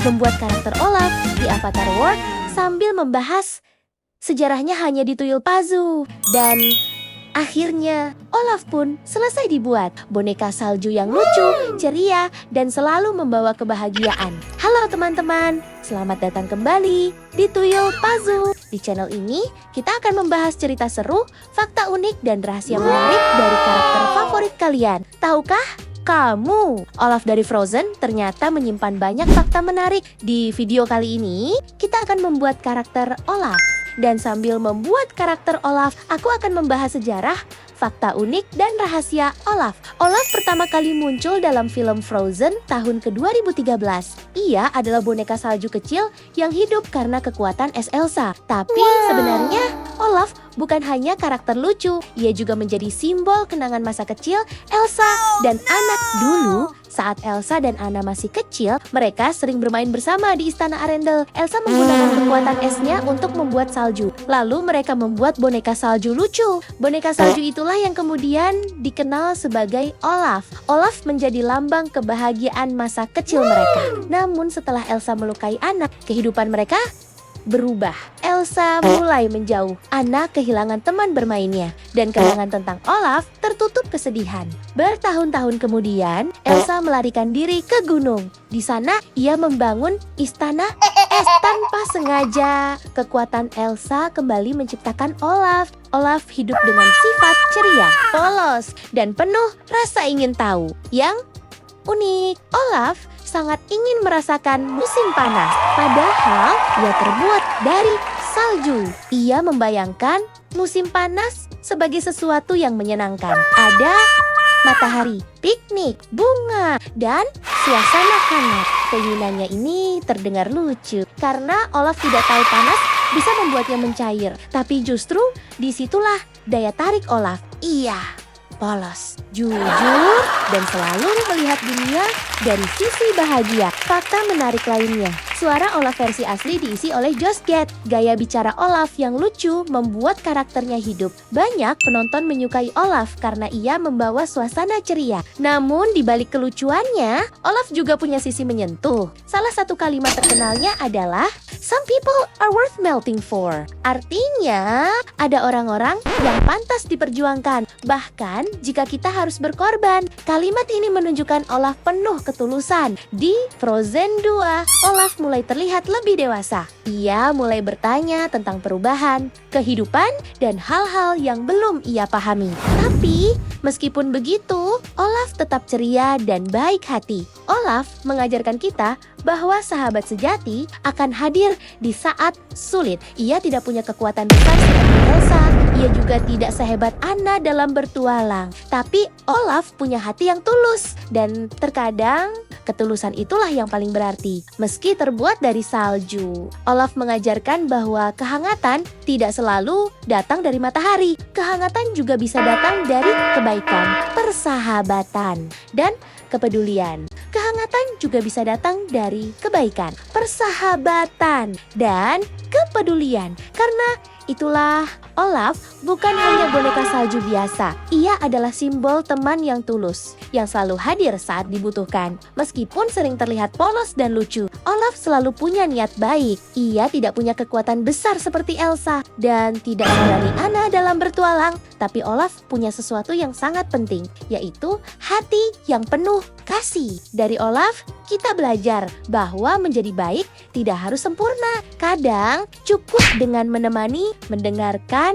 membuat karakter Olaf di Avatar World sambil membahas sejarahnya hanya di Tuyul Pazu. Dan akhirnya, Olaf pun selesai dibuat. Boneka salju yang lucu, ceria, dan selalu membawa kebahagiaan. Halo teman-teman, selamat datang kembali di Tuyul Pazu. Di channel ini, kita akan membahas cerita seru, fakta unik, dan rahasia menarik dari karakter favorit kalian. Tahukah kamu, Olaf dari Frozen ternyata menyimpan banyak fakta menarik. Di video kali ini, kita akan membuat karakter Olaf. Dan sambil membuat karakter Olaf, aku akan membahas sejarah, fakta unik, dan rahasia Olaf. Olaf pertama kali muncul dalam film Frozen tahun ke-2013. Ia adalah boneka salju kecil yang hidup karena kekuatan es Elsa. Tapi sebenarnya Olaf bukan hanya karakter lucu, ia juga menjadi simbol kenangan masa kecil Elsa dan Anna. Dulu, saat Elsa dan Anna masih kecil, mereka sering bermain bersama di Istana Arendelle. Elsa menggunakan kekuatan esnya untuk membuat salju. Lalu mereka membuat boneka salju lucu. Boneka salju itulah yang kemudian dikenal sebagai Olaf. Olaf menjadi lambang kebahagiaan masa kecil mereka. Namun setelah Elsa melukai Anna, kehidupan mereka berubah. Elsa mulai menjauh. Anna kehilangan teman bermainnya. Dan kenangan tentang Olaf tertutup kesedihan. Bertahun-tahun kemudian, Elsa melarikan diri ke gunung. Di sana, ia membangun istana es tanpa sengaja. Kekuatan Elsa kembali menciptakan Olaf. Olaf hidup dengan sifat ceria, polos, dan penuh rasa ingin tahu. Yang unik, Olaf sangat ingin merasakan musim panas. Padahal ia terbuat dari salju. Ia membayangkan musim panas sebagai sesuatu yang menyenangkan. Ada matahari, piknik, bunga, dan suasana hangat. Keinginannya ini terdengar lucu karena Olaf tidak tahu panas bisa membuatnya mencair. Tapi justru disitulah daya tarik Olaf. Ia polos, jujur, dan selalu melihat dunia dari sisi bahagia. Fakta menarik lainnya, suara Olaf versi asli diisi oleh Josh Gad. Gaya bicara Olaf yang lucu membuat karakternya hidup. Banyak penonton menyukai Olaf karena ia membawa suasana ceria. Namun di balik kelucuannya, Olaf juga punya sisi menyentuh. Salah satu kalimat terkenalnya adalah "Some people are worth melting for." Artinya, ada orang-orang yang pantas diperjuangkan, bahkan jika kita harus berkorban. Kalimat ini menunjukkan Olaf penuh ketulusan. Di Frozen 2, Olaf mulai terlihat lebih dewasa. Ia mulai bertanya tentang perubahan, kehidupan, dan hal-hal yang belum ia pahami. Tapi, meskipun begitu, Olaf tetap ceria dan baik hati. Olaf mengajarkan kita bahwa sahabat sejati akan hadir di saat sulit. Ia tidak punya kekuatan besar seperti Elsa. Ia juga tidak sehebat Anna dalam bertualang. Tapi Olaf punya hati yang tulus. Dan terkadang ketulusan itulah yang paling berarti. Meski terbuat dari salju, Olaf mengajarkan bahwa kehangatan tidak selalu datang dari matahari. Kehangatan juga bisa datang dari kebaikan, persahabatan, dan kepedulian. Kehangatan juga bisa datang dari kebaikan, persahabatan, dan kepedulian. Karena itulah Olaf bukan hanya boneka salju biasa. Ia adalah simbol teman yang tulus, yang selalu hadir saat dibutuhkan. Meskipun sering terlihat polos dan lucu, Olaf selalu punya niat baik. Ia tidak punya kekuatan besar seperti Elsa dan tidak seberani Anna dalam bertualang. Tapi Olaf punya sesuatu yang sangat penting, yaitu hati yang penuh kasih. Dari Olaf, kita belajar bahwa menjadi baik tidak harus sempurna. Kadang cukup dengan menemani, mendengarkan,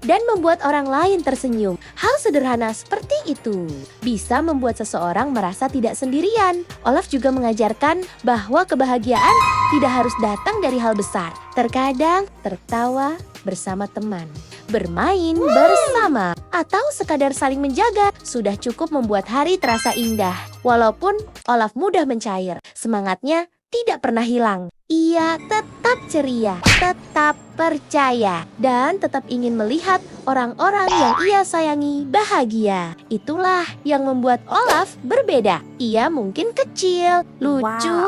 dan membuat orang lain tersenyum. Hal sederhana seperti itu bisa membuat seseorang merasa tidak sendirian. Olaf juga mengajarkan bahwa kebahagiaan tidak harus datang dari hal besar. Terkadang tertawa bersama teman, bermain bersama, atau sekadar saling menjaga sudah cukup membuat hari terasa indah. Walaupun Olaf mudah mencair, semangatnya tidak pernah hilang. Ia tetap ceria, tetap percaya, dan tetap ingin melihat orang-orang yang ia sayangi bahagia. Itulah yang membuat Olaf berbeda. Ia mungkin kecil, lucu,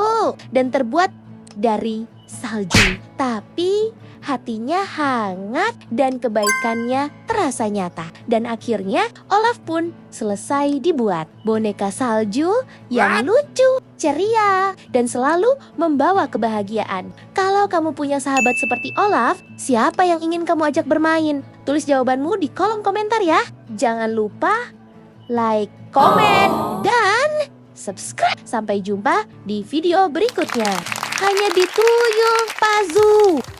dan terbuat dari salju. Tapi hatinya hangat dan kebaikannya terasa nyata. Dan akhirnya Olaf pun selesai dibuat. Boneka salju yang lucu, ceria, dan selalu membawa kebahagiaan. Kalau kamu punya sahabat seperti Olaf, siapa yang ingin kamu ajak bermain? Tulis jawabanmu di kolom komentar ya. Jangan lupa like, komen, dan subscribe. Sampai jumpa di video berikutnya. Hanya di Tuyul Pazu.